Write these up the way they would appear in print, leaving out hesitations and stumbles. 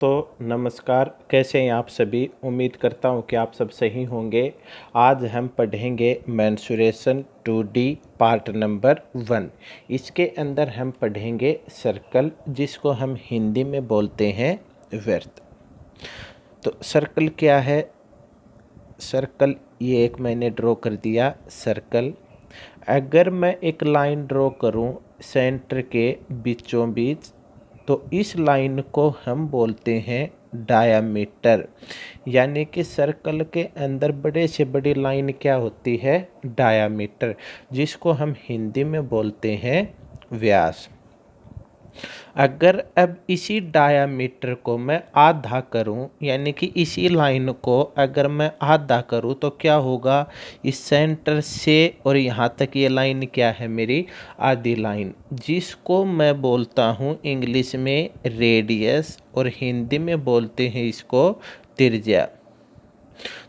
तो नमस्कार, कैसे हैं आप सभी। उम्मीद करता हूं कि आप सब सही होंगे। आज हम पढ़ेंगे मेंसुरेशन 2D पार्ट नंबर 1। इसके अंदर हम पढ़ेंगे सर्कल, जिसको हम हिंदी में बोलते हैं व्यर्थ। तो सर्कल क्या है? सर्कल ये एक मैंने ड्रॉ कर दिया सर्कल। अगर मैं एक लाइन ड्रॉ करूं सेंटर के बीचों बीच, तो इस लाइन को हम बोलते हैं डायामीटर। यानी कि सर्कल के अंदर बड़े से बड़ी लाइन क्या होती है? डायामीटर, जिसको हम हिंदी में बोलते हैं व्यास। अगर अब इसी डायामीटर को मैं आधा करूं, यानी कि इसी लाइन को अगर मैं आधा करूं, तो क्या होगा? इस सेंटर से और यहाँ तक ये लाइन क्या है? मेरी आधी लाइन, जिसको मैं बोलता हूँ इंग्लिश में रेडियस और हिंदी में बोलते हैं इसको त्रिज्या।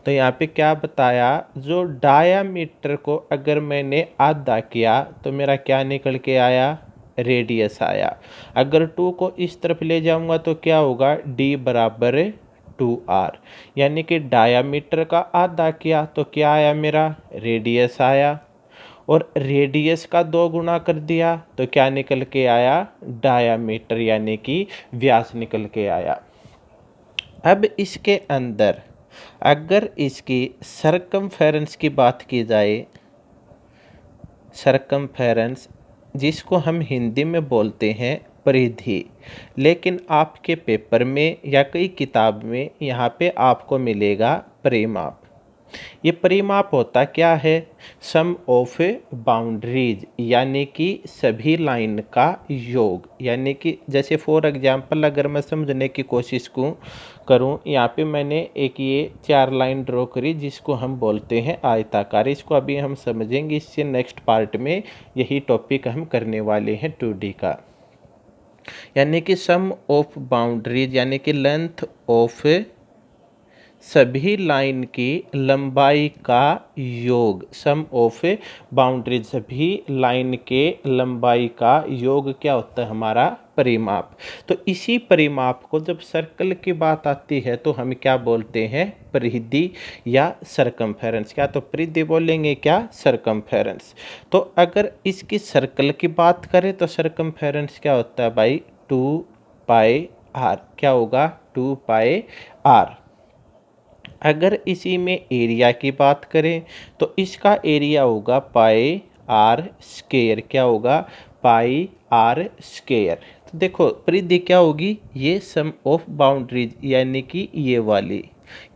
तो यहाँ पे क्या बताया? जो डायामीटर को अगर मैंने आधा किया तो मेरा क्या निकल के आया? रेडियस आया। अगर 2 को इस तरफ ले जाऊंगा तो क्या होगा? D बराबर 2R। यानी कि डायामीटर का आधा किया तो क्या आया? मेरा रेडियस आया। और रेडियस का 2 गुना कर दिया तो क्या निकल के आया? डायामीटर, यानी कि व्यास निकल के आया। अब इसके अंदर अगर इसकी सरकमफेरेंस की बात की जाए, सरकमफेरेंस जिसको हम हिंदी में बोलते हैं परिधि, लेकिन आपके पेपर में या कई किताब में यहाँ पे आपको मिलेगा परिमाप। ये परिमाप होता क्या है? सम ऑफ बाउंड्रीज, यानी कि सभी लाइन का योग। यानी कि जैसे फॉर एग्जांपल अगर मैं समझने की कोशिश करूं, यहाँ पे मैंने एक ये 4 लाइन ड्रॉ करी, जिसको हम बोलते हैं आयताकार। इसको अभी हम समझेंगे, इससे नेक्स्ट पार्ट में यही टॉपिक हम करने वाले हैं 2D का। यानी कि सम ऑफ बाउंड्रीज, यानी कि लेंथ ऑफ सभी लाइन की लंबाई का योग। सम ऑफ बाउंड्री, सभी लाइन के लंबाई का योग क्या होता है? हमारा परिमाप। तो इसी परिमाप को जब सर्कल की बात आती है तो हम क्या बोलते हैं? परिधि या सरकमफेरेंस। क्या तो परिधि बोलेंगे, क्या सरकमफेरेंस। तो अगर इसकी सर्कल की बात करें तो सरकमफेरेंस क्या होता है भाई? 2πr। क्या होगा? 2πr। अगर इसी में एरिया की बात करें तो इसका एरिया होगा पाई आर स्क्वायर। क्या होगा? Pi r square. तो देखो परिधि क्या होगी? ये सम ऑफ बाउंड्रीज, यानी कि ये वाली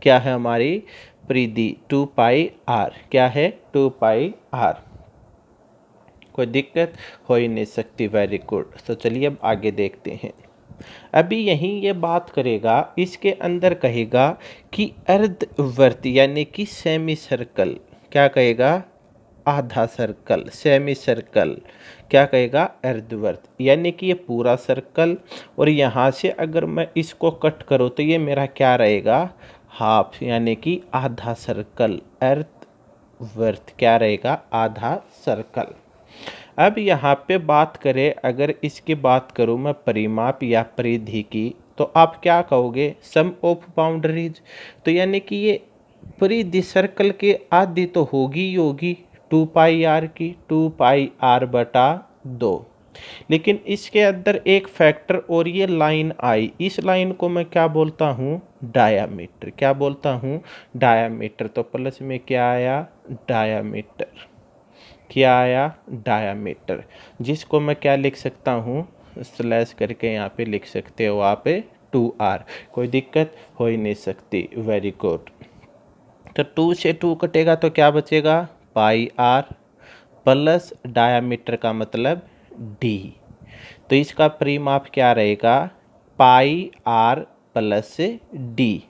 क्या है हमारी परिधि? 2πr। क्या है? 2πr। कोई दिक्कत हो ही नहीं सकती। Very good. तो चलिए अब आगे देखते हैं। अभी यहीं ये बात करेगा, इसके अंदर कहेगा कि अर्धवृत्त, यानी कि सेमी सर्कल। क्या कहेगा? आधा सर्कल, सेमी सर्कल। क्या कहेगा? अर्धवृत्त, यानी कि ये पूरा सर्कल। और यहाँ से अगर मैं इसको कट करूँ तो ये मेरा क्या रहेगा? हाफ, यानी कि आधा सर्कल। अर्धवृत्त क्या रहेगा? आधा सर्कल। अब यहाँ पे बात करें, अगर इसकी बात करूँ मैं परिमाप या परिधि की, तो आप क्या कहोगे? सम ऑफ बाउंड्रीज। तो यानी कि ये परिधि सर्कल के आधी तो होगी ही होगी 2πr की, 2πr/2। लेकिन इसके अंदर एक फैक्टर और ये लाइन आई, इस लाइन को मैं क्या बोलता हूँ? डायामीटर। क्या बोलता हूँ? डायामीटर। तो प्लस में क्या आया? डायामीटर। क्या आया? डायामीटर। जिसको मैं क्या लिख सकता हूँ? स्लैश करके यहाँ पे लिख सकते हो आप 2r। कोई दिक्कत हो ही नहीं सकती। Very good. तो 2 से 2 कटेगा तो क्या बचेगा? पाई आर प्लस डायामीटर का मतलब d। तो इसका परिमाप क्या रहेगा? पाई आर प्लस d।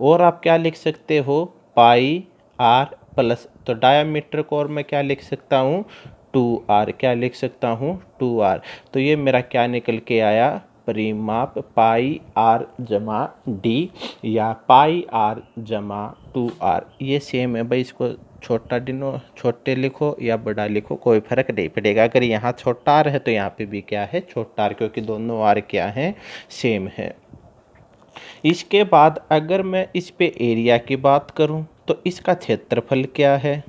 और आप क्या लिख सकते हो? पाई आर प्लस, तो डायामीटर को और मैं क्या लिख सकता हूँ? 2r। क्या लिख सकता हूँ? 2r। तो ये मेरा क्या निकल के आया? परिमाप पाई आर जमा d, या पाई आर जमा 2r। ये सेम है भाई। इसको छोटे लिखो या बड़ा लिखो, कोई फर्क नहीं पड़ेगा। अगर यहाँ छोटा आर है तो यहाँ पे भी क्या है? छोटा आर, क्योंकि दोनों आर क्या है? सेम है। इसके बाद अगर मैं इस पे एरिया की बात करूं तो इसका क्षेत्रफल क्या है?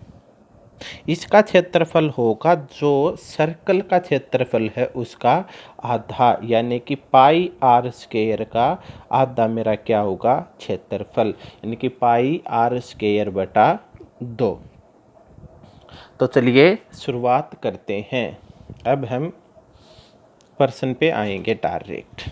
इसका क्षेत्रफल होगा जो सर्कल का क्षेत्रफल है उसका आधा, यानी कि पाई आर स्क्वायर का आधा मेरा क्या होगा? क्षेत्रफल, यानी कि पाई आर स्क्वायर बटा 2। तो चलिए शुरुआत करते हैं। अब हम प्रश्न पे आएंगे डायरेक्ट।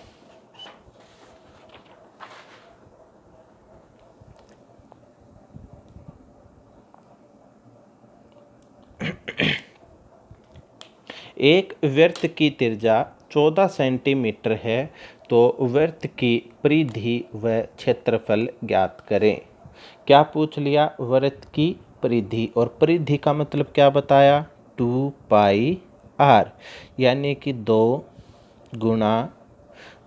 एक वृत्त की त्रिज्या 14 सेंटीमीटर है, तो वृत्त की परिधि व क्षेत्रफल ज्ञात करें। क्या पूछ लिया? वृत्त की परिधि, और परिधि का मतलब क्या बताया? 2 पाई आर, यानी कि 2 गुणा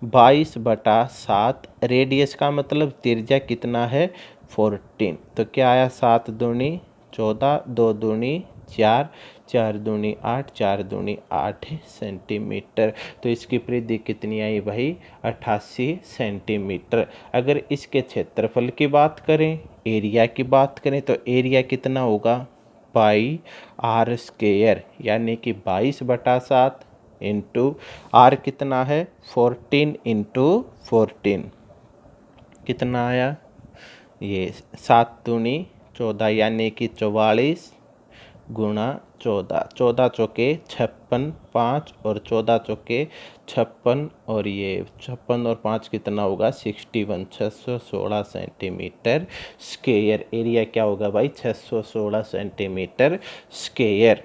22/7। रेडियस का मतलब त्रिज्या कितना है? 14। तो क्या आया? 7 दूनी 14, 2 दूनी 4, 4 दूनी 8, 4 दूनी 8 सेंटीमीटर। तो इसकी परिधि कितनी आई भाई? 88 सेंटीमीटर। अगर इसके क्षेत्रफल की बात करें, एरिया की बात करें, तो एरिया कितना होगा? पाई आर स्क्वायर, यानी कि 22/7 इंटू आर कितना है? 14 इंटू 14 कितना आया? ये 7 दूनी 14, यानी कि 44 गुणा 14, 14 चौके 56, 5 और 14 चौके 56, और ये 56 और 5 कितना होगा? 61, 616 सेंटीमीटर स्क्वायर। एरिया क्या होगा भाई? 616 सेंटीमीटर स्क्वायर।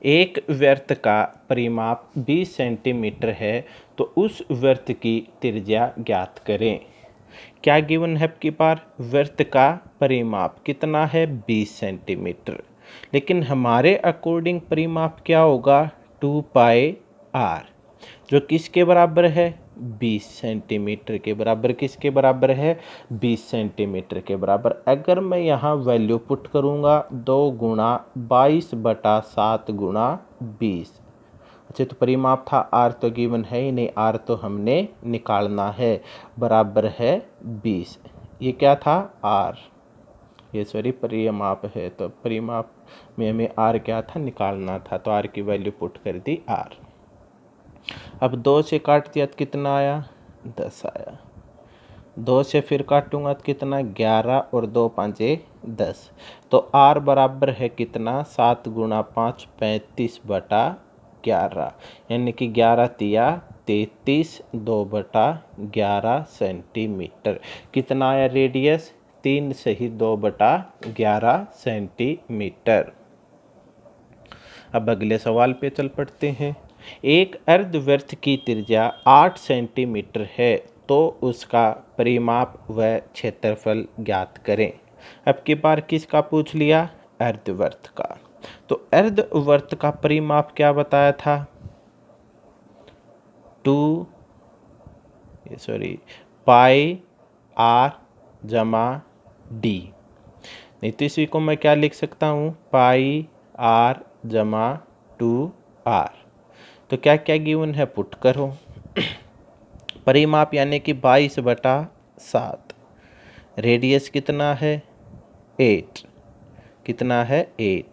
एक वृत्त का परिमाप 20 सेंटीमीटर है, तो उस वृत्त की त्रिज्या ज्ञात करें। क्या गिवन है आपकी बार? वृत्त का परिमाप कितना है? 20 सेंटीमीटर। लेकिन हमारे अकॉर्डिंग परिमाप क्या होगा? 2 पाई आर, जो किसके बराबर है? 20 सेंटीमीटर के बराबर। किसके बराबर है? 20 सेंटीमीटर के बराबर। अगर मैं यहाँ वैल्यू पुट करूँगा, 2 गुणा 22/7 गुणा 20। अच्छा, तो परिमाप था आर, तो गिवन है ही नहीं, आर तो हमने निकालना है, बराबर है 20। ये क्या था? आर। ये सॉरी परिमाप है, तो परिमाप में हमें आर क्या था? निकालना था, तो आर की वैल्यू पुट कर दी आर। अब 2 से काट दिया तो कितना आया? 10 आया। 2 से फिर काटूंगा तो कितना? 11, और 2 5 10। तो आर बराबर है कितना? 7 गुणा 5 35/11, यानी कि 11 तिया 33, 2/11 सेंटीमीटर। कितना आया रेडियस? 3 सही 2/11 सेंटीमीटर। अब अगले सवाल पे चल पड़ते हैं। एक अर्धवृत्त की त्रिज्या 8 सेंटीमीटर है, तो उसका परिमाप व क्षेत्रफल ज्ञात करें। अब की बार किसका पूछ लिया? अर्धवृत्त का। तो अर्धवृत्त का परिमाप क्या बताया था? 2 पाई आर जमा डी। नहीं तो इसी को मैं क्या लिख सकता हूँ? पाई आर जमा 2r। तो क्या क्या गिवन है? पुट करो। परिमाप यानी कि 22/7। रेडियस कितना है? 8। कितना है? 8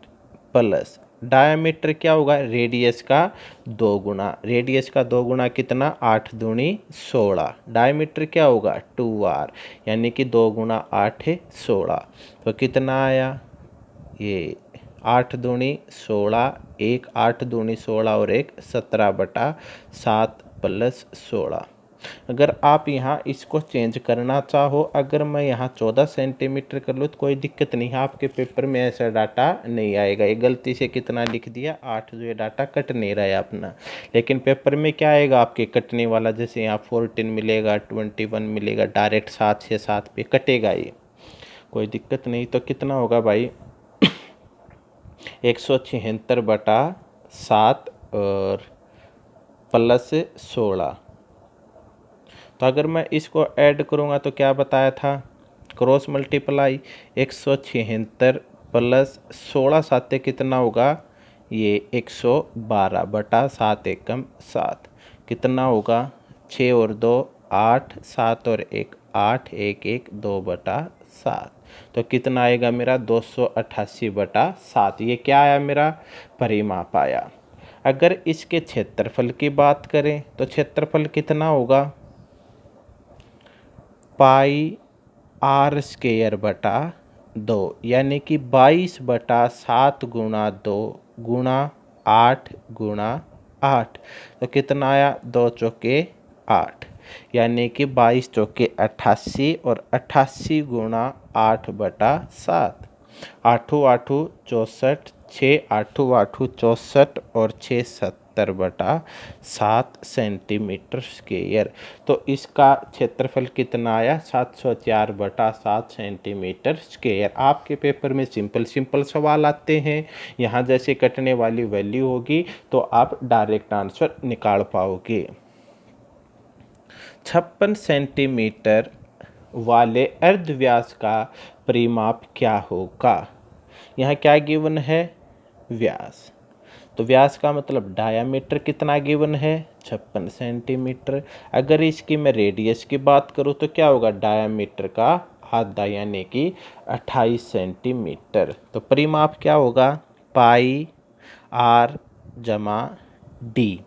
प्लस डायमीटर क्या होगा? रेडियस का 2 गुना। रेडियस का 2 गुना कितना? 8 दूनी 16। डायमीटर क्या होगा? 2r, यानी कि 2 गुना 8 16। तो कितना आया? ये 8 दूनी 16, एक 8 दूनी 16 और एक 17/7 प्लस 16। अगर आप यहाँ इसको चेंज करना चाहो, अगर मैं यहाँ 14 सेंटीमीटर कर लूँ तो कोई दिक्कत नहीं है, आपके पेपर में ऐसा डाटा नहीं आएगा। ये गलती से कितना लिख दिया? 8, जो ये डाटा कट नहीं रहा है अपना। लेकिन पेपर में क्या आएगा आपके कटने वाला? जैसे यहाँ 14 मिलेगा, 21 मिलेगा, डायरेक्ट 7 से 7 पे कटेगा ये, कोई दिक्कत नहीं। तो कितना होगा भाई? 176/7 और प्लस 16। तो अगर मैं इसको ऐड करूँगा तो क्या बताया था? क्रॉस मल्टीप्लाई 176 प्लस 16 साते कितना होगा? ये 112/7 एकम 7। कितना होगा? 6 और 2 8, 7 और 1 8, 1 1 2/7। तो कितना आएगा मेरा 288/7। ये क्या आया मेरा परिमाप आया। अगर इसके क्षेत्रफल की बात करें तो क्षेत्रफल कितना होगा पाई आर स्क्वायर बटा 2, यानी कि 22/7 गुणा 2 गुणा 8 गुणा 8। तो कितना आया 2 चौके 8, यानी कि 22 चौके 88 और 88 गुणा 8/7। आठू आठू 64, 6 8 8 64 और 6 70/7 सेंटीमीटर स्क्वायर। तो इसका क्षेत्रफल कितना आया 704/7 सेंटीमीटर स्क्वायर। आपके पेपर में सिंपल सवाल आते हैं, यहाँ जैसे कटने वाली वैल्यू होगी तो आप डायरेक्ट आंसर निकाल पाओगे। 56 सेंटीमीटर वाले अर्धव्यास का परिमाप क्या होगा। यहाँ क्या गिवन है व्यास, तो व्यास का मतलब डायामीटर कितना गिवन है 56 सेंटीमीटर। अगर इसकी मैं रेडियस की बात करूँ तो क्या होगा डायामीटर का आधा, यानी कि 28 सेंटीमीटर। तो परिमाप क्या होगा पाई आर जमा डी।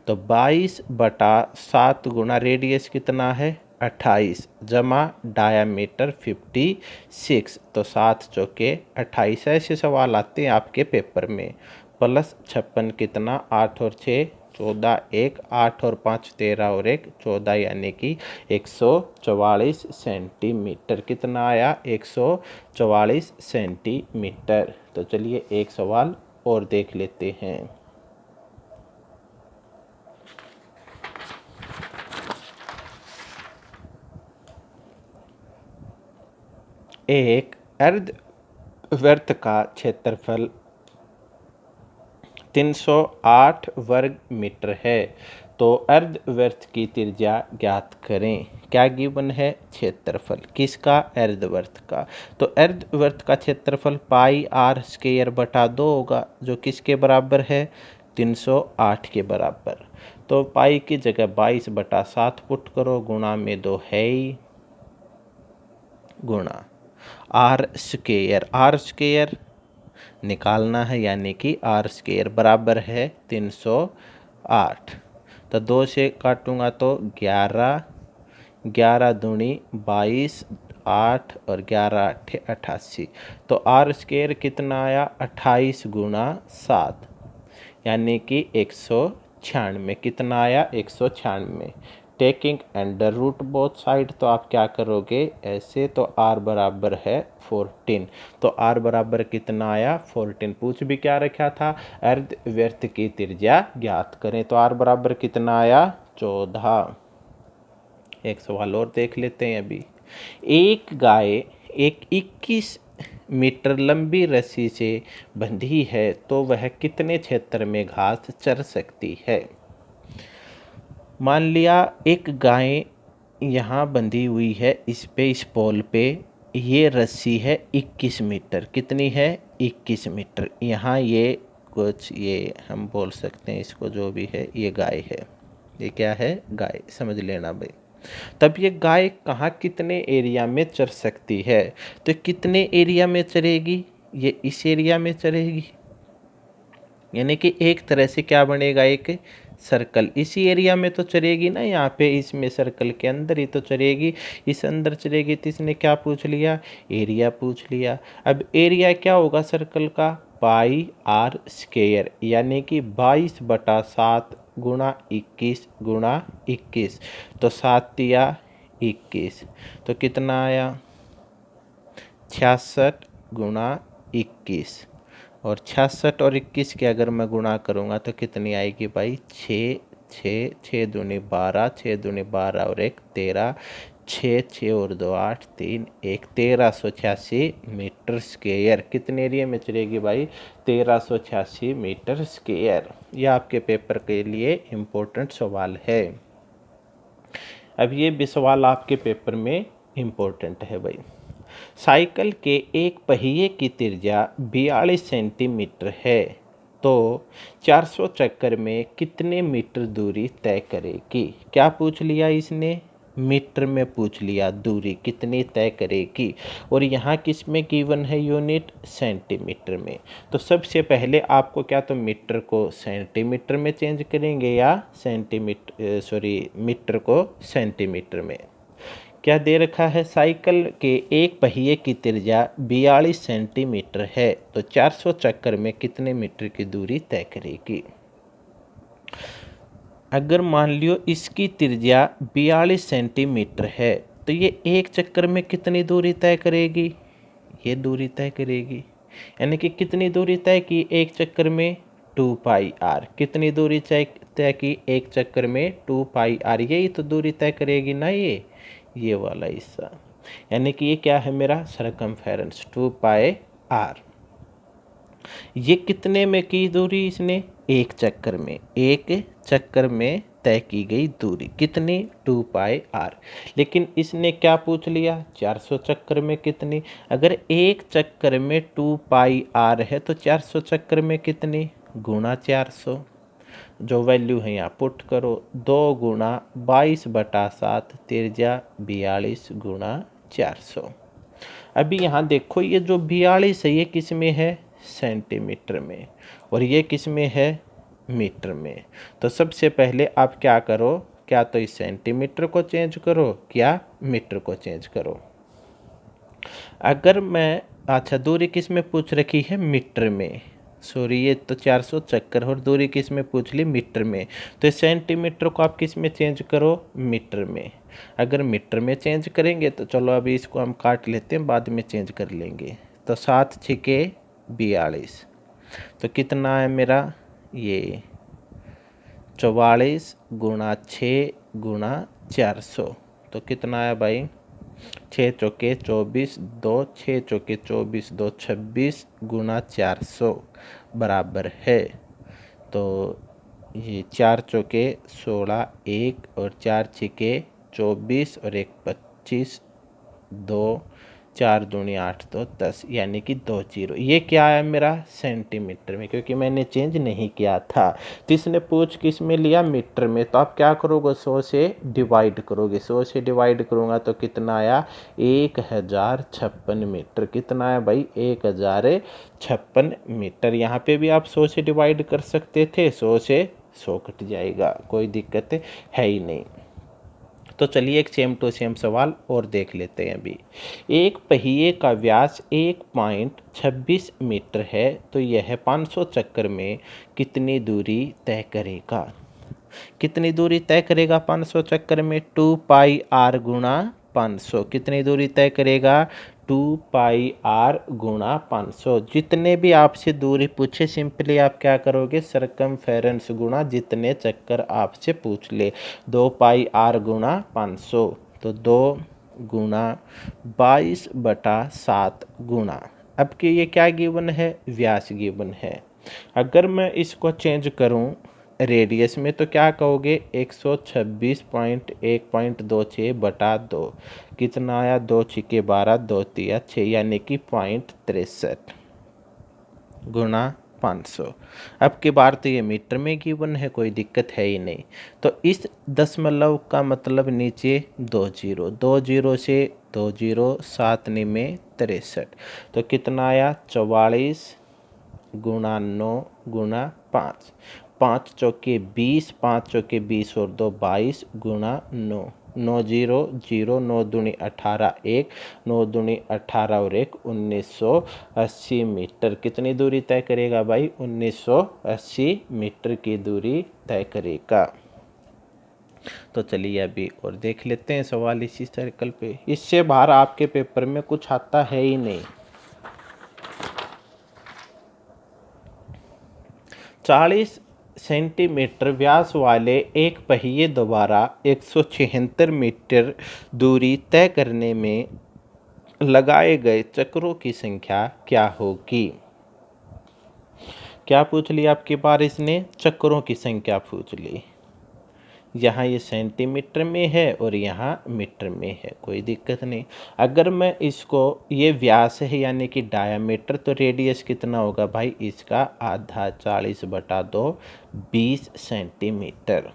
तो 22/7 गुणा रेडियस कितना है 28 जमा डायामीटर 56। तो 7 चौके 28। ऐसे सवाल आते हैं आपके पेपर में। प्लस 56 कितना 8 और 6 14, 1 8 और 5 13 और 1 14, यानी कि 144 सेंटीमीटर। कितना आया 144 सेंटीमीटर। तो चलिए एक सवाल और देख लेते हैं। एक अर्धवृत्त का क्षेत्रफल 308 वर्ग मीटर है, तो अर्धवृत्त की त्रिज्या ज्ञात करें। क्या गिवन है क्षेत्रफल किसका अर्धवृत्त का। तो अर्धवृत्त का क्षेत्रफल पाई आर स्क्वायर बटा 2 होगा, जो किसके बराबर है 308 के बराबर। तो पाई की जगह 22/7 पुट करो, गुणा में 2 है ही, गुणा आर स्क्वायर निकालना है, यानी कि आर स्क्वायर बराबर है 308। तो 2 से काटूंगा तो 11, 11 दूनी 22, 8 और 11 8 88। तो आर स्क्वायर कितना आया 28 गुणा 7, यानी कि 196। कितना आया 196। Taking under root both side, तो आप क्या करोगे ऐसे, तो r बराबर है 14। तो r बराबर कितना आया 14। पूछ भी क्या रखा था अर्धवृत्त की त्रिज्या ज्ञात करें, तो r बराबर कितना आया 14। एक सवाल और देख लेते हैं अभी। एक गाय एक 21 मीटर लंबी रस्सी से बंधी है, तो वह कितने क्षेत्र में घास चर सकती है। मान लिया एक गाय यहाँ बंधी हुई है, इस पोल पे ये रस्सी है 21 मीटर। कितनी है 21 मीटर। यहाँ ये कुछ ये हम बोल सकते हैं इसको, जो भी है ये गाय है, ये क्या है गाय, समझ लेना भाई। तब ये गाय कहाँ कितने एरिया में चर सकती है, तो कितने एरिया में चरेगी, ये इस एरिया में चरेगी, यानी कि एक तरह से क्या बनेगा एक सर्कल, इसी एरिया में तो चलेगी ना, यहाँ पे इसमें सर्कल के अंदर ही तो चलेगी, इस अंदर चलेगी। तो इसने क्या पूछ लिया एरिया पूछ लिया। अब एरिया क्या होगा सर्कल का पाई आर स्क्वायर, यानी कि 22/7 गुणा 21 गुणा 21। तो 7 या 21, तो कितना आया 66 गुणा 21। और 66 और 21 के अगर मैं गुणा करूँगा तो कितनी आएगी भाई 6 6 6 दूनी 12, 6 दूनी 12 और 1 13, 6 6 और 2 8 3 1 1386 मीटर स्क्वायर। कितने एरिया में चलेगी भाई 1386 मीटर स्क्वायर। यह आपके पेपर के लिए इम्पोर्टेंट सवाल है। अब ये भी सवाल आपके पेपर में इम्पोर्टेंट है भाई। साइकिल के एक पहिए की त्रिज्या 42 सेंटीमीटर है, तो 400 चक्कर में कितने मीटर दूरी तय करेगी। क्या पूछ लिया इसने मीटर में पूछ लिया दूरी कितनी तय करेगी, और यहाँ किस में गिवन है यूनिट, सेंटीमीटर में। तो सबसे पहले आपको क्या तो मीटर को सेंटीमीटर में चेंज करेंगे या मीटर को सेंटीमीटर में। क्या दे रखा है, साइकिल के एक पहिए की त्रिज्या 42 सेंटीमीटर है, तो 400 चक्कर में कितने मीटर की दूरी तय करेगी। अगर मान लियो इसकी त्रिज्या 42 सेंटीमीटर है, तो ये एक चक्कर में कितनी दूरी तय करेगी, ये दूरी तय करेगी। यानी कि कितनी दूरी तय की एक चक्कर में, 2πr। कितनी दूरी तय की एक चक्कर में, 2πr। यही तो दूरी तय करेगी ना, ये वाला हिस्सा। यानी कि ये क्या है मेरा सरकमफेरेंस, 2πr। ये कितने में की दूरी इसने, एक चक्कर में, एक चक्कर में तय की गई दूरी कितनी, 2πr। लेकिन इसने क्या पूछ लिया, 400 चक्कर में कितनी। अगर एक चक्कर में 2πr है तो 400 चक्कर में कितनी, गुणा 400। जो वैल्यू है यहाँ पुट करो, 2 गुणा 22/7 त्रिज्या 42 गुणा 400। अभी यहाँ देखो ये जो 42 है ये किस में है, सेंटीमीटर में, और ये किस में है, मीटर में। तो सबसे पहले आप क्या करो, क्या तो इस सेंटीमीटर को चेंज करो, क्या मीटर को चेंज करो। अगर मैं, अच्छा दूरी किस में पूछ रखी है, मीटर में, सॉरी ये तो 400 चक्कर, और दूरी किस में पूछ ली, मीटर में। तो इस सेंटीमीटर को आप किस में चेंज करो, मीटर में। अगर मीटर में चेंज करेंगे तो चलो अभी इसको हम काट लेते हैं, बाद में चेंज कर लेंगे। तो 7 छिके 42, तो कितना है मेरा, ये 44 गुणा 6 गुणा 400। तो कितना है भाई, 6 चौके 24, 2 6 चौके 24, 2 26 गुणा 400 बराबर है। तो ये 4 चौके 16, 1 और 4 छिके 24 और 1 25, 2 4 दूनी 8 तो 10, यानी कि 2 जीरो। ये क्या है मेरा, सेंटीमीटर में, क्योंकि मैंने चेंज नहीं किया था। तो इसने पूछ किस में लिया, मीटर में। तो आप क्या करोगे, 100 से डिवाइड करोगे। 100 से डिवाइड करूँगा तो कितना आया, 1056 मीटर। कितना है भाई, 1056 मीटर। यहाँ पे भी आप 100 से डिवाइड कर सकते थे, 100 से 100 कट जाएगा, कोई दिक्कत है ही नहीं। तो चलिए एक सेम टू सेम सवाल और देख लेते हैं अभी। एक पहिए का व्यास 1.26 मीटर है, तो यह 500 चक्कर में कितनी दूरी तय करेगा। कितनी दूरी तय करेगा 500 चक्कर में, 2πr गुणा 500। कितनी दूरी तय करेगा, 2πr गुणा 500। जितने भी आपसे दूरी पूछे सिंपली आप क्या करोगे, सरकमफेरेंस गुणा जितने चक्कर आपसे पूछ ले, 2πr गुणा 500। तो 2 गुणा 22/7 गुणा, अब कि ये क्या गिवन है, व्यास गिवन है। अगर मैं इसको चेंज करूं रेडियस में तो क्या कहोगे, 126.1.26/2। कितना आया, 2 छिके 12, 2 तिया 6, यानी कि 0.63 गुणा 500। अब की बार तो ये मीटर में गिवन है, कोई दिक्कत है ही नहीं। तो इस दशमलव का मतलब नीचे 2 जीरो, 2 जीरो से 2 जीरो, 7 में 63। तो कितना आया, 44 गुणा 9 गुणा 5, 5 चौके 20, 5 चौके 20 और 2 22 गुणा 9, 9 जीरो जीरो, 9 दूनी 18, 1 9 दूनी 18 और 1 1980 मीटर। कितनी दूरी तय करेगा भाई, 1980 मीटर की दूरी तय करेगा। तो चलिए अभी और देख लेते हैं सवाल इसी सर्कल पे। इससे बाहर आपके पेपर में कुछ आता है ही नहीं। 40 सेंटीमीटर व्यास वाले एक पहिए द्वारा 176 मीटर दूरी तय करने में लगाए गए चक्रों की संख्या क्या होगी। क्या पूछ लिया आपकी बार, इसने चक्रों की संख्या पूछ ली। यहाँ ये सेंटीमीटर में है और यहाँ मीटर में है, कोई दिक्कत नहीं। अगर मैं इसको, ये व्यास है यानी कि डायामीटर, तो रेडियस कितना होगा भाई, इसका आधा, 40/2 20 सेंटीमीटर।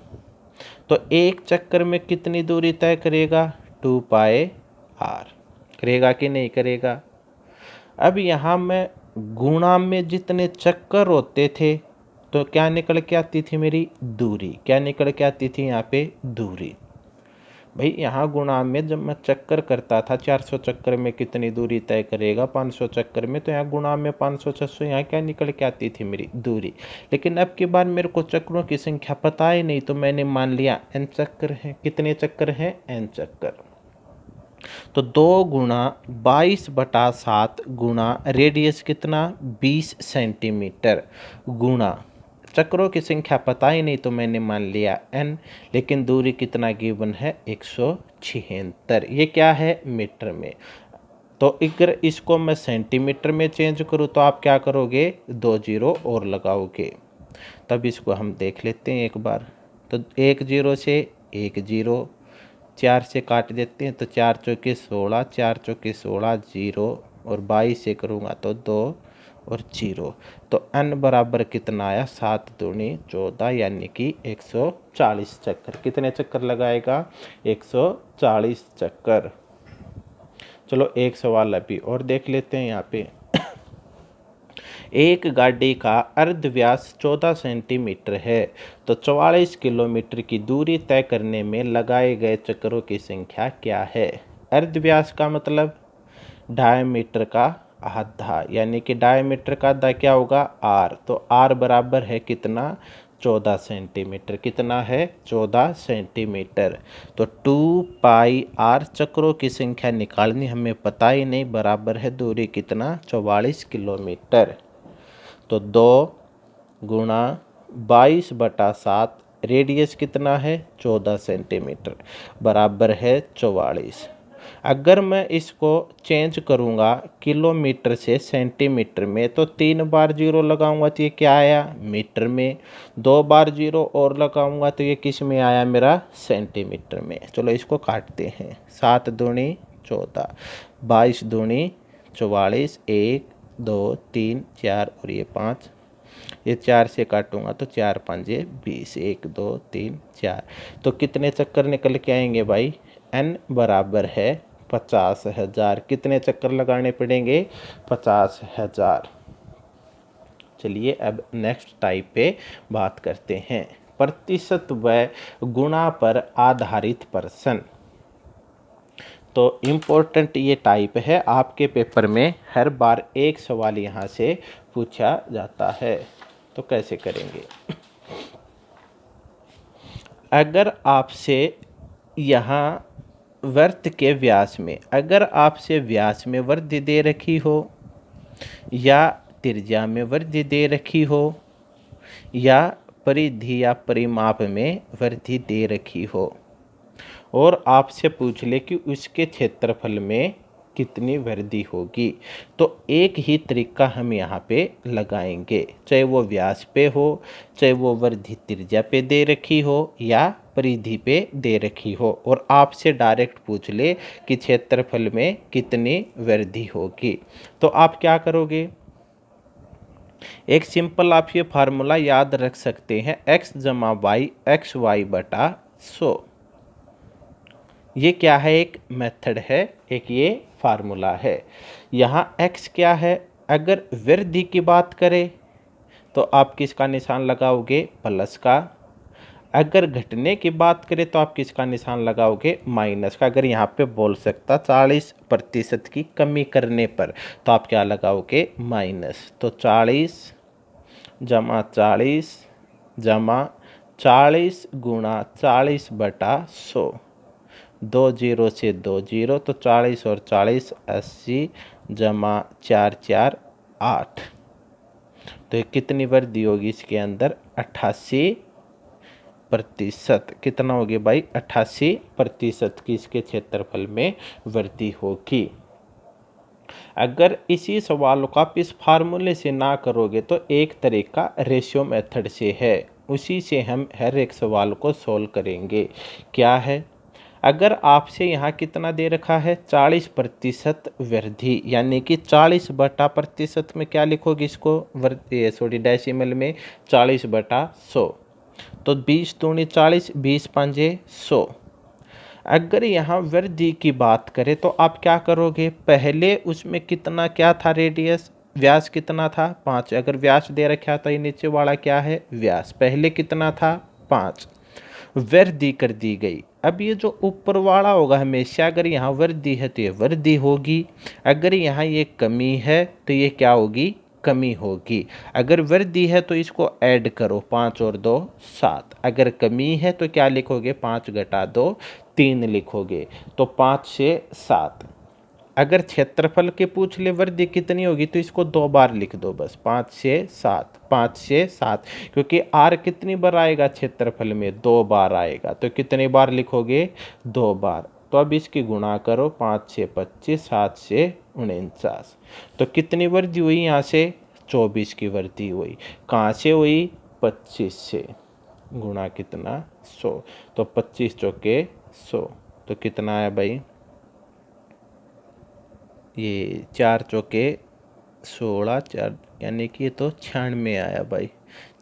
तो एक चक्कर में कितनी दूरी तय करेगा, 2πr। करेगा कि नहीं करेगा। अब यहाँ में गुणा में जितने चक्कर होते थे तो क्या निकल के आती थी मेरी दूरी, क्या निकल के आती थी यहाँ पे दूरी। भाई यहाँ गुणा में जब मैं चक्कर करता था 400 चक्कर में कितनी दूरी तय करेगा 500 चक्कर में, तो यहाँ गुणा में 500 600 यहाँ क्या निकल के आती थी मेरी दूरी। लेकिन अब की बार मेरे को चक्करों की संख्या पता ही नहीं, तो मैंने मान लिया n चक्कर हैं। कितने चक्कर हैं, n चक्कर। तो 2 गुणा 22/7 गुणा रेडियस कितना 20 सेंटीमीटर गुणा चक्रों की संख्या पता ही नहीं, तो मैंने मान लिया n। लेकिन दूरी कितना गिवन है 176। ये क्या है मीटर में। तो अगर इसको मैं सेंटीमीटर में चेंज करूँ तो आप क्या करोगे, 2 जीरो और लगाओगे। तब इसको हम देख लेते हैं एक बार। तो 1 जीरो से 1 जीरो, 4 से काट देते हैं तो 4 चौके 16, 4 चौके 16 जीरो, और 22 से करूँगा तो 2 और 0। तो n बराबर कितना आया, 7 दूनी 14, यानी कि 140 चक्कर। कितने चक्कर लगाएगा, 140 चक्कर। चलो एक सवाल अभी और देख लेते हैं यहाँ पे। एक गाड़ी का अर्ध व्यास 14 सेंटीमीटर है, तो 44 किलोमीटर की दूरी तय करने में लगाए गए चक्करों की संख्या क्या है। अर्ध व्यास का मतलब डायमीटर का आधा, यानी कि डायमीटर का आधा क्या होगा, r। तो r बराबर है कितना, 14 सेंटीमीटर। कितना है, 14 सेंटीमीटर। तो 2πr चक्रों की संख्या निकालनी हमें पता ही नहीं, बराबर है दूरी कितना, 44 किलोमीटर। तो 2 गुणा 22/7 रेडियस कितना है, 14 सेंटीमीटर, बराबर है 44। अगर मैं इसको चेंज करूँगा किलोमीटर से सेंटीमीटर में, तो 3 बार जीरो लगाऊंगा तो ये क्या आया, मीटर में। 2 बार जीरो और लगाऊंगा तो ये किस में आया, मेरा सेंटीमीटर में। चलो इसको काटते हैं। 7 दूनी 14, 22 दूनी 44, 1 2 3 4 और ये 5। ये 4 से काटूंगा तो 4 5 20, 1 2 3 4। तो कितने चक्कर निकल के आएंगे भाई, n बराबर है 50,000। कितने चक्कर लगाने पड़ेंगे, 50,000। चलिए अब नेक्स्ट टाइप पे बात करते हैं, प्रतिशत व गुणा पर आधारित प्रश्न। तो इम्पोर्टेंट ये टाइप है, आपके पेपर में हर बार एक सवाल यहाँ से पूछा जाता है। तो कैसे करेंगे, अगर आपसे यहाँ वृत्त के व्यास में, अगर आपसे व्यास में वृद्धि दे रखी हो, या त्रिज्या में वृद्धि दे रखी हो, या परिधि या परिमाप में वृद्धि दे रखी हो, और आपसे पूछ ले कि उसके क्षेत्रफल में कितनी वृद्धि होगी, तो एक ही तरीका हम यहाँ पे लगाएंगे, चाहे वो व्यास पे हो, चाहे वो वृद्धि त्रिज्या पे दे रखी हो, या परिधि पे दे रखी हो, और आपसे डायरेक्ट पूछ ले कि क्षेत्रफल में कितनी वृद्धि होगी। तो आप क्या करोगे, एक सिंपल आप ये फार्मूला याद रख सकते हैं, x जमा वाई एक्स वाई बटा 100। ये क्या है, एक मेथड है, एक ये फार्मूला है। यहाँ x क्या है, अगर वृद्धि की बात करें तो आप किसका निशान लगाओगे, प्लस का। अगर घटने की बात करें तो आप किसका निशान लगाओगे, माइनस का। अगर यहाँ पे बोल सकता 40% की कमी करने पर, तो आप क्या लगाओगे, माइनस। तो 40 जमा 40 जमा 40 गुणा 40 बटा 100, 2 जीरो से 2 जीरो, तो 40 और 40 80 जमा 4 4 8। तो ये कितनी वृद्धि होगी इसके अंदर, 88%। कितना होगी भाई, 88% की इसके क्षेत्रफल में वृद्धि होगी। अगर इसी सवाल को आप इस फार्मूले से ना करोगे तो एक तरीका रेशियो मेथड से है, उसी से हम हर एक सवाल को सोल्व करेंगे। क्या है, अगर आपसे यहाँ कितना दे रखा है, 40% वृद्धि, यानी कि 40/% में क्या लिखोगे इसको, डेसिमल में 40/100। तो 20 दूनी 40, 20 पंजे 100। अगर यहाँ वृद्धि की बात करें तो आप क्या करोगे, पहले उसमें कितना क्या था रेडियस, व्यास कितना था 5। अगर व्यास दे रखा था, ये नीचे वाला क्या है व्यास, पहले कितना था 5, वृद्धि कर दी गई। अब ये जो ऊपर वाला होगा हमेशा, अगर यहाँ वृद्धि है तो ये वृद्धि होगी, अगर यहाँ ये कमी है तो ये क्या होगी, कमी होगी। अगर वृद्धि है तो इसको ऐड करो, 5 और 2 7। अगर कमी है तो क्या लिखोगे, 5 घटा 2 3 लिखोगे, तो 5 से 7। अगर क्षेत्रफल के पूछ ले वृद्धि कितनी होगी तो इसको 2 बार लिख दो बस, 5 से 7, 5 से 7, क्योंकि आर कितनी बार आएगा क्षेत्रफल में, 2 बार आएगा, तो कितनी बार लिखोगे, 2 बार। तो अब इसकी गुणा करो, 5 से 25, 7 से 49, तो कितनी वृद्धि हुई यहाँ से, 24 की वृद्धि हुई। कहाँ से हुई, 25 से, गुणा कितना 100, तो 25 चौके 100, तो कितना आया भाई, ये 4 चौके 16, 4 यानी कि ये तो 96 आया भाई,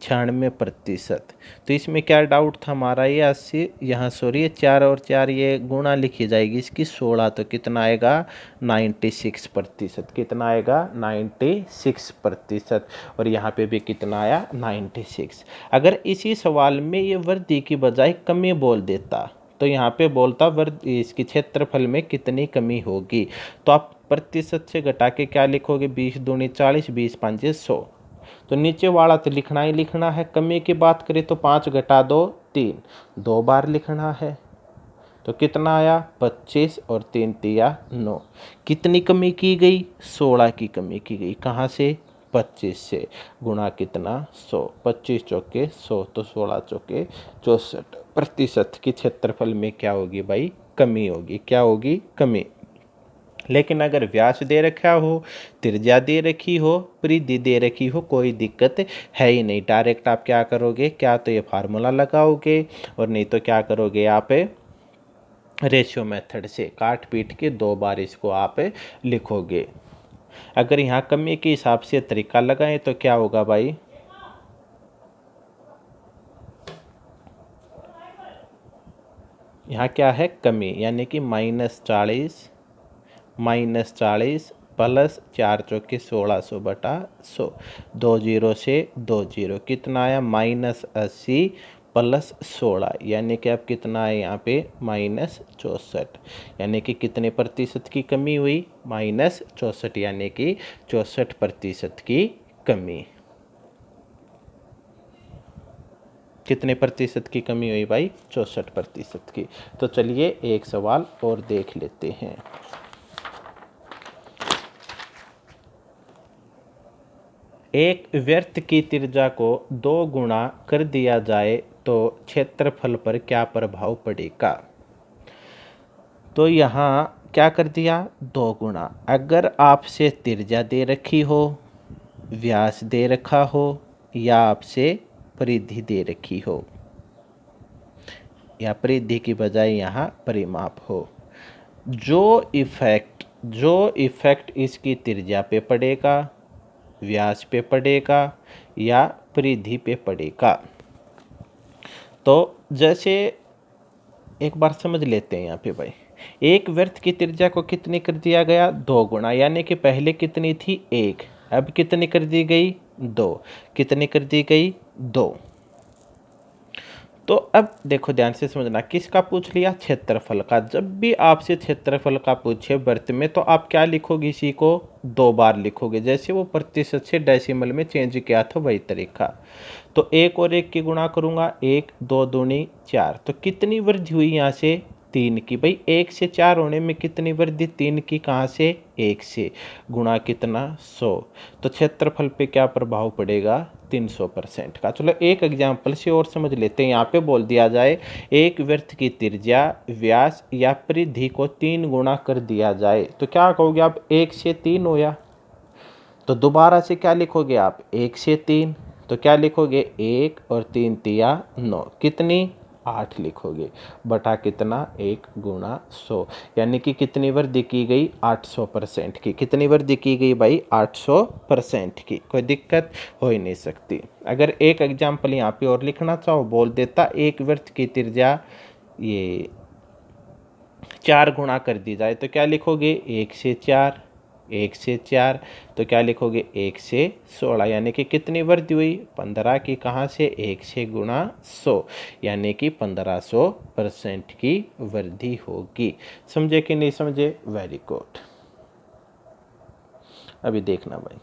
96%। तो इसमें क्या डाउट था हमारा, ये 80 यहाँ सॉरी ये 4 और 4 ये गुणा लिखी जाएगी इसकी 16, तो कितना आएगा 96%। कितना आएगा 96%, और यहाँ पे भी कितना आया 96। अगर इसी सवाल में ये वृद्धि की बजाय कमी बोल देता तो यहाँ पे बोलता वृद्धि इसकी क्षेत्रफल में कितनी कमी होगी, तो आप प्रतिशत से घटा के क्या लिखोगे, 20 दूनी 40, 20 पंजे 100। तो नीचे वाला तो लिखना ही लिखना है। कमी की बात करें तो 5 घटा 2 3, 2 बार लिखना है, तो कितना आया 25 और 3 तिया 9। कितनी कमी की गई, 16 की कमी की गई। कहाँ से, 25 से, गुणा कितना 100, 25 चौके 100, तो 16 चौके 64% की क्षेत्रफल में क्या होगी भाई, कमी होगी। क्या होगी, कमी। लेकिन अगर व्यास दे रखा हो, त्रिज्या दे रखी हो, परिधि दे रखी हो, कोई दिक्कत है ही नहीं। डायरेक्ट आप क्या करोगे, क्या तो ये फार्मूला लगाओगे, और नहीं तो क्या करोगे आप रेशियो मेथड से काट पीट के 2 बार इसको आप लिखोगे। अगर यहाँ कमी के हिसाब से तरीका लगाएं तो क्या होगा भाई, यहाँ क्या है कमी, यानी कि -40 प्लस 4 चौके 1600 बटा 100, 2 जीरो से 2 जीरो, कितना आया -80 प्लस 16, यानी कि अब कितना है यहाँ पे -64, यानी कि कितने प्रतिशत की कमी हुई, -64, यानी कि 64% की कमी। कितने प्रतिशत की कमी हुई भाई, 64% की। तो चलिए एक सवाल और देख लेते हैं। एक वृत्त की त्रिज्या को 2 गुना कर दिया जाए तो क्षेत्रफल पर क्या प्रभाव पड़ेगा। तो यहाँ क्या कर दिया, 2 गुना। अगर आपसे त्रिज्या दे रखी हो, व्यास दे रखा हो, या आपसे परिधि दे रखी हो, या परिधि की बजाय यहाँ परिमाप हो, जो इफेक्ट इसकी त्रिज्या पे पड़ेगा, व्यास पे पड़ेगा, या परिधि पे पड़ेगा। तो जैसे एक बार समझ लेते हैं यहाँ पे भाई, एक वृत्त की त्रिज्या को कितनी कर दिया गया, 2 गुना, यानी कि पहले कितनी थी 1, अब कितनी कर दी गई 2, कितनी कर दी गई 2। तो अब देखो ध्यान से समझना, किसका पूछ लिया, क्षेत्रफल का। जब भी आपसे क्षेत्रफल का पूछे वृत्त में तो आप क्या लिखोगे, इसी को 2 बार लिखोगे, जैसे वो प्रतिशत से डेसिमल में चेंज किया था वही तरीका। तो 1 और 1 की गुणा करूंगा, 1 2 दूनी 4, तो कितनी वृद्धि हुई यहाँ से 3 की। भाई 1 से 4 होने में कितनी वृद्धि, 3 की, कहाँ से 1 से, गुणा कितना 100, तो क्षेत्रफल पे क्या प्रभाव पड़ेगा 300% का। चलो एक एग्जाम्पल से और समझ लेते हैं। यहाँ पे बोल दिया जाए एक वृत्त की त्रिज्या, व्यास या परिधि को 3 गुना कर दिया जाए, तो क्या कहोगे आप, 1 से 3 होया, तो दोबारा से क्या लिखोगे आप, 1 से 3, तो क्या लिखोगे 1 और 3 तिया 9, कितनी 8 लिखोगे, बटा कितना 1 गुणा 100, यानी कि कितनी वृद्धि की गई 800% की। कितनी वृद्धि की गई भाई 800% की। कोई दिक्कत हो ही नहीं सकती। अगर एक एग्जाम्पल यहाँ पे और लिखना चाहो बोल देता, एक वृत्त की त्रिज्या ये 4 गुणा कर दी जाए तो क्या लिखोगे 1 से 4, 1 से 4 तो क्या लिखोगे 1 से 16, यानी कि कितनी वृद्धि हुई 15 की। कहाँ से 1 से गुणा 100, यानी कि 1500% की वृद्धि होगी। समझे कि नहीं समझे? Very good. अभी देखना भाई,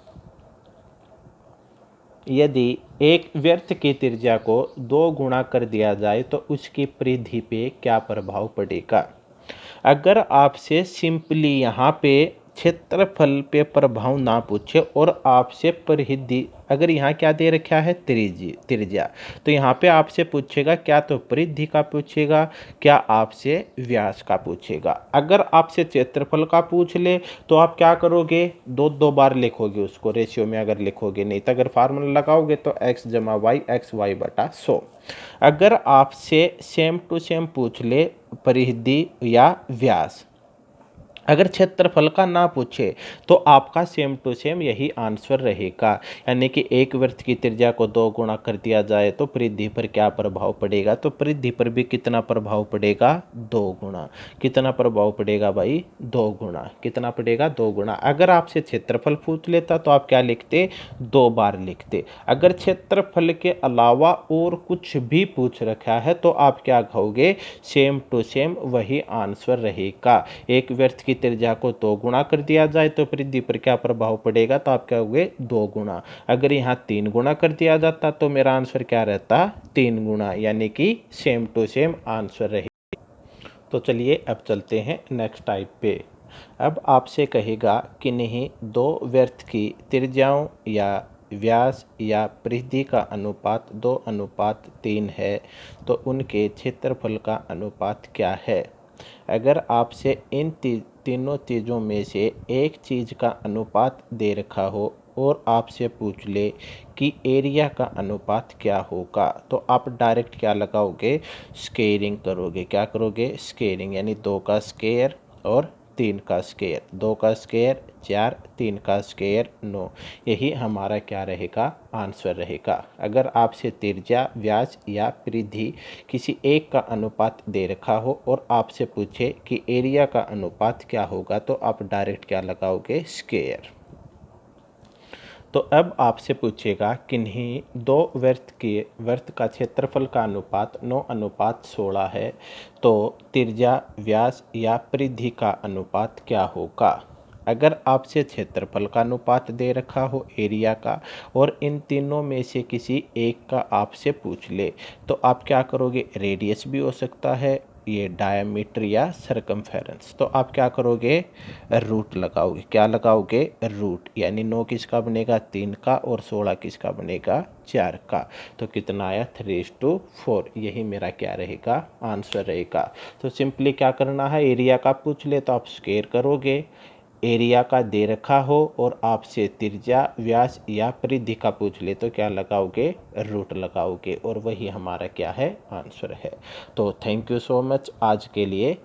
यदि एक वृत्त की त्रिज्या को 2 गुणा कर दिया जाए तो उसकी परिधि पे क्या प्रभाव पड़ेगा। अगर आपसे सिंपली यहाँ पे क्षेत्रफल पे प्रभाव ना पूछे और आपसे परिधि, अगर यहाँ क्या दे रखा है त्रिज्या, तो यहाँ पे आपसे पूछेगा क्या तो परिधि का पूछेगा, क्या आपसे व्यास का पूछेगा। अगर आपसे क्षेत्रफल का पूछ ले तो आप क्या करोगे, दो बार लिखोगे उसको रेशियो में, अगर लिखोगे नहीं तो अगर फार्मूला लगाओगे तो x जमा वाई XY बटा 100। अगर आपसे सेम टू सेम पूछ ले परिधि या व्यास, अगर क्षेत्रफल का ना पूछे तो आपका सेम टू सेम यही आंसर रहेगा, यानी कि एक वृत्त की त्रिज्या को 2 गुणा कर दिया जाए तो परिधि पर क्या प्रभाव पड़ेगा, तो परिधि पर भी कितना प्रभाव पड़ेगा 2 गुणा। कितना प्रभाव पड़ेगा भाई 2 गुणा। कितना पड़ेगा 2 गुणा। अगर आपसे क्षेत्रफल पूछ लेता तो आप क्या लिखते 2 बार लिखते। अगर क्षेत्रफल के अलावा और कुछ भी पूछ रखा है तो आप क्या कहोगे सेम टू सेम वही आंसर रहेगा। एक वृत्त की त्रिज्या को 2 गुणा कर दिया जाए तो परिधि पर क्या प्रभाव पड़ेगा, तो आप क्या होगे 2 गुणा। अगर यहाँ 3 गुणा कर दिया जाता तो मेरा आंसर क्या रहता 3 गुणा, यानी कि सेम टू सेम आंसर रहे। तो चलिए अब चलते हैं नेक्स्ट टाइप पे। अब आपसे कहेगा कि नहीं दो वृत्त की त्रिज्याओं या व्यास या परिधि का अनुपात 2:3 है तो उनके क्षेत्रफल का अनुपात क्या है। अगर आपसे इन तीनों चीज़ों में से एक चीज़ का अनुपात दे रखा हो और आपसे पूछ ले कि एरिया का अनुपात क्या होगा, तो आप डायरेक्ट क्या लगाओगे स्केयरिंग करोगे। क्या करोगे स्केयरिंग, यानी 2 का स्केयर और 3 का स्केयर। 2 का स्केयर 4, 3 का स्केयर 9, यही हमारा क्या रहेगा आंसर रहेगा। अगर आपसे त्रिज्या व्यास या परिधि किसी एक का अनुपात दे रखा हो और आपसे पूछे कि एरिया का अनुपात क्या होगा तो आप डायरेक्ट क्या लगाओगे स्केयर। तो अब आपसे पूछेगा किन्हीं दो वृत्त का क्षेत्रफल का अनुपात 9:16 है तो त्रिज्या व्यास या परिधि का अनुपात क्या होगा। अगर आपसे क्षेत्रफल का अनुपात दे रखा हो एरिया का और इन तीनों में से किसी एक का आपसे पूछ ले तो आप क्या करोगे, रेडियस भी हो सकता है, ये डायमीटर या सरकमफेरेंस, तो आप क्या करोगे रूट लगाओगे। क्या लगाओगे रूट, यानी 9 किसका बनेगा 3 का और 16 किसका बनेगा 4 का। तो कितना आया 3:4, यही मेरा क्या रहेगा आंसर रहेगा। तो सिंपली क्या करना है, एरिया का पूछ ले तो आप स्क्वायर करोगे, एरिया का दे रखा हो और आपसे त्रिज्या व्यास या परिधि का पूछ ले तो क्या लगाओगे रूट लगाओगे, और वही हमारा क्या है आंसर है। तो थैंक यू सो मच आज के लिए।